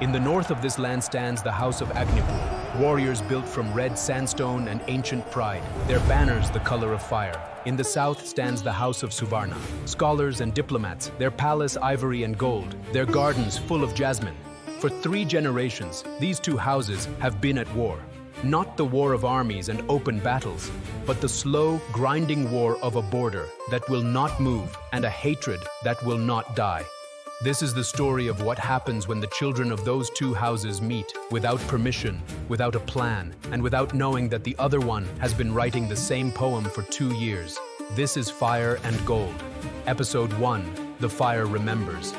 In the north of this land stands the House of Agnipur, warriors built from red sandstone and ancient pride, their banners the color of fire. In the south stands the House of Suvarna, scholars and diplomats, their palace ivory and gold, their gardens full of jasmine. For 3 generations, these 2 houses have been at war. Not the war of armies and open battles, but the slow, grinding war of a border that will not move and a hatred that will not die. This is the story of what happens when the children of those 2 houses meet without permission, without a plan, and without knowing that the other one has been writing the same poem for 2 years. This is Fire and Gold. Episode 1, The Fire Remembers.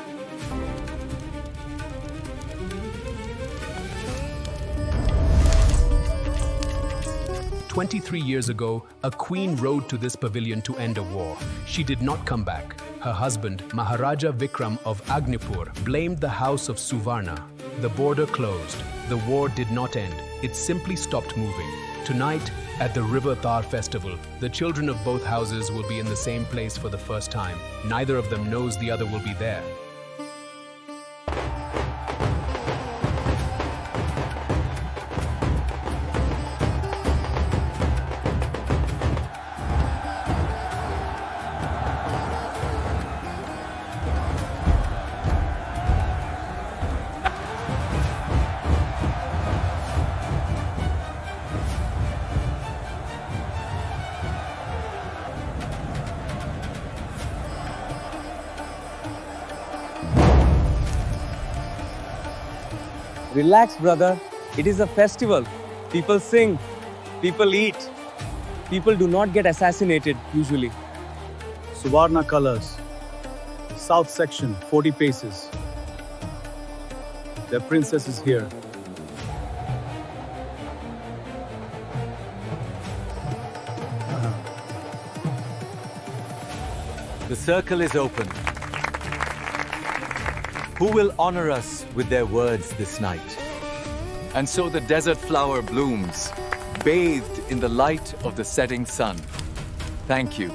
"23 years ago, a queen rode to this pavilion to end a war. She did not come back. Her husband, Maharaja Vikram of Agnipur, blamed the House of Suvarna. The border closed. The war did not end. It simply stopped moving. Tonight, at the River Thar festival, the children of both houses will be in the same place for the first time. Neither of them knows the other will be there. Relax, brother. It is a festival. People sing, people eat. People do not get assassinated usually. Suvarna colors. South section, 40 paces. Their princess is here. The circle is open. Who will honor us with their words this night? And so the desert flower blooms, bathed in the light of the setting sun. Thank you.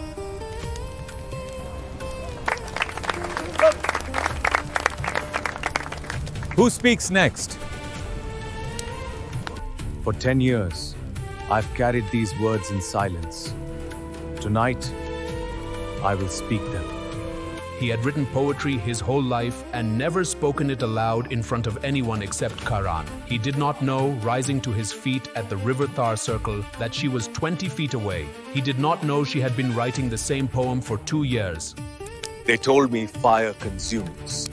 Who speaks next? For 10 years, I've carried these words in silence. Tonight, I will speak them. He had written poetry his whole life and never spoken it aloud in front of anyone except Karan. He did not know, rising to his feet at the River Thar circle, that she was 20 feet away. He did not know she had been writing the same poem for 2 years. They told me fire consumes,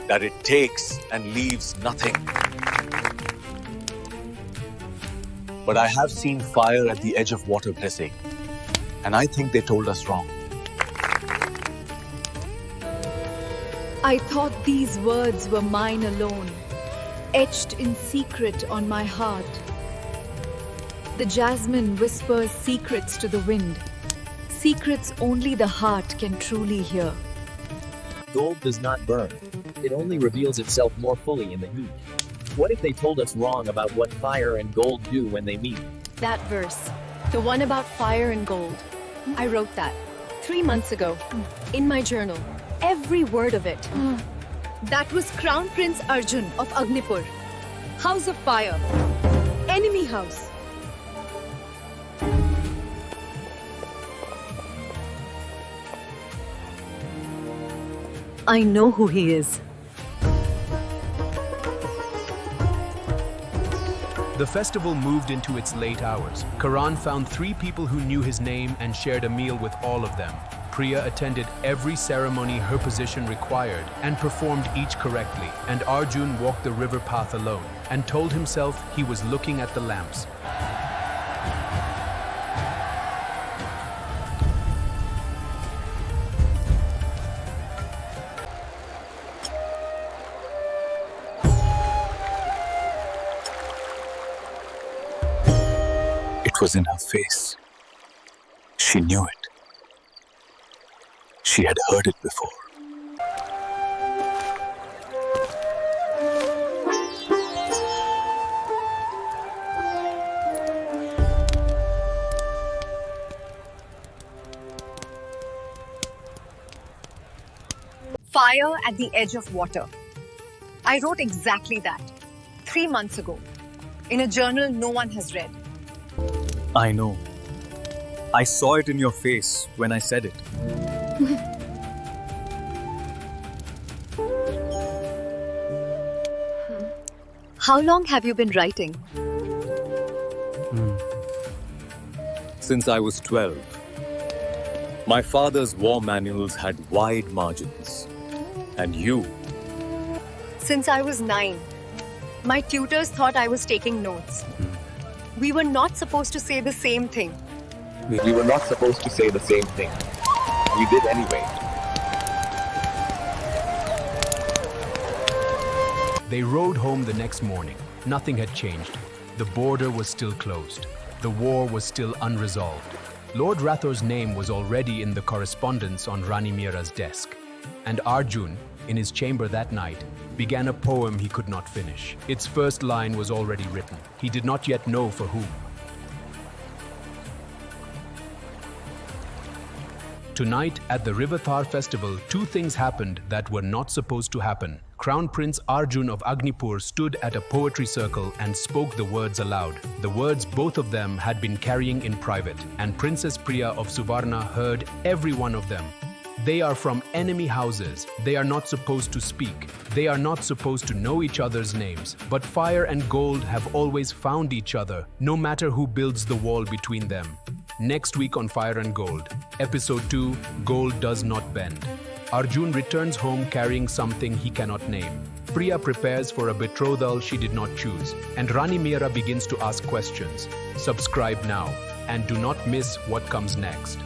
that it takes and leaves nothing. But I have seen fire at the edge of water blessing, and I think they told us wrong. I thought these words were mine alone, etched in secret on my heart. The jasmine whispers secrets to the wind, secrets only the heart can truly hear. Gold does not burn. It only reveals itself more fully in the heat. What if they told us wrong about what fire and gold do when they meet? That verse, the one about fire and gold, I wrote that 3 months ago in my journal. Every word of it. That was Crown Prince Arjun of Agnipur. House of Fire. Enemy house. I know who he is. The festival moved into its late hours. Karan found 3 people who knew his name and shared a meal with all of them. Priya attended every ceremony her position required and performed each correctly, and Arjun walked the river path alone and told himself he was looking at the lamps. It was in her face. She knew it. She had heard it before. Fire at the edge of water. I wrote exactly that 3 months ago in a journal no one has read. I know. I saw it in your face when I said it. How long have you been writing? Since I was 12. My father's war manuals had wide margins. And you? Since I was 9. My tutors thought I was taking notes. We were not supposed to say the same thing. We were not supposed to say the same thing. We did anyway. They rode home the next morning. Nothing had changed. The border was still closed. The war was still unresolved. Lord Rathor's name was already in the correspondence on Rani Mira's desk. And Arjun, in his chamber that night, began a poem he could not finish. Its first line was already written. He did not yet know for whom. Tonight, at the River Thar festival, 2 things happened that were not supposed to happen. Crown Prince Arjun of Agnipur stood at a poetry circle and spoke the words aloud. The words both of them had been carrying in private, and Princess Priya of Suvarna heard every one of them. They are from enemy houses. They are not supposed to speak. They are not supposed to know each other's names. But fire and gold have always found each other, no matter who builds the wall between them. Next week on Fire and Gold, Episode 2, Gold Does Not Bend. Arjun returns home carrying something he cannot name. Priya prepares for a betrothal she did not choose, and Rani Mira begins to ask questions. Subscribe now, and do not miss what comes next.